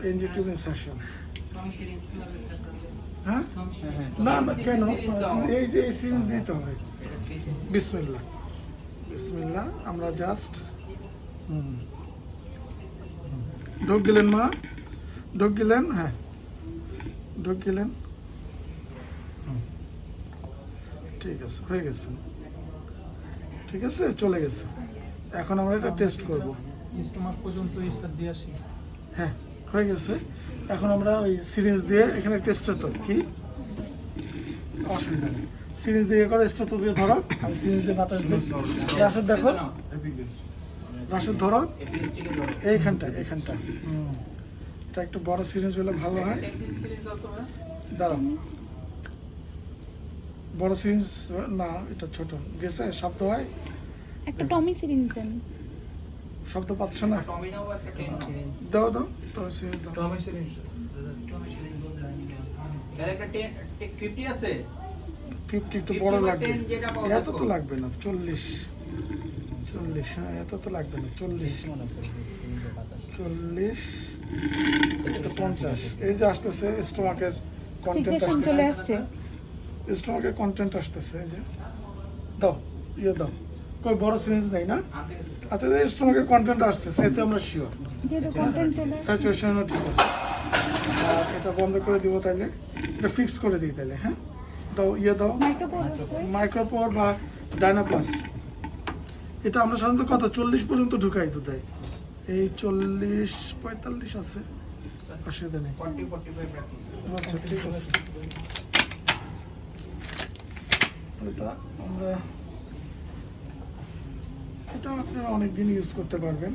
NG tube insertion. হ্যাঁ না না কেন এই যে এই সিরিজ দিতে হবে। বিসমিল্লাহ বিসমিল্লাহ আমরা জাস্ট ঢোক গেলেন মা, ঢোক গেলেন, হ্যাঁ ঢোক গেলেন, ঠিক আছে হয়ে গেছে, ঠিক আছে চলে গেছে। এখন আমরা এটা টেস্ট করব। স্টোমাক পর্যন্ত ইস্টার দিয়ে আসি। হ্যাঁ হয়ে গেছে। এখন আমরা ওই সিরিজ দিয়ে এখানে টেস্ট তো কি অসুবিধা নেই, সিরিজ দিয়ে করে স্টোর দিয়ে ধরো, আমি সিরিজ দিয়ে বাতাস দিই। রাশেদ দেখো, রাশেদ ধরো এইখানটা এইখানটা। এটা একটু বড় সিরিজ হলে ভালো হয়। দাঁড়াও, বড় সিরিজ না এটা ছোট গেছে, শব্দ হয় একটা টমি সিরিজ দেন। শব্দ পাচ্ছ না, দাও দাও টমি সিরিজ দাও। টমি সিরিজ একটা 50 আছে 50 একটু বড় লাগবে, এত তো লাগবে না। 40 হ্যাঁ এত তো লাগবে না। 40 এটা 50। এই যে আসতেছে স্টোমাকের কন্টেন্ট সিক্রেশন চলে আসছে। স্টোমাকের কন্টেন্ট আসতেছে, এই যে দাও ইয়ে দাও। কই বড় সিরিজ নেই না? আচ্ছা স্টোমাকের কন্টেন্ট আসতেছে, এতে আমরা শিওর। যেহেতু কন্টেন্ট চলে আসছে, স্যাচুরেশনও ঠিক আছে। আর এটা বন্ধ করে দিব তাইলে, এটা ফিক্স করে দিই তাইলে। হ্যাঁ দাও ইয়ে দাও, মাইক্রোপোর বা ডায়নাপ্লাস। এটা আমরা সাধারণত কত 40 পর্যন্ত ঢুকাই দুধাই। এই 40-45 আছে, অসুবিধা নেই। 40-45 রাখিস। আচ্ছা ঠিক আছে। এটা আমরা এটা আপনারা অনেকদিন ইউজ করতে পারবেন।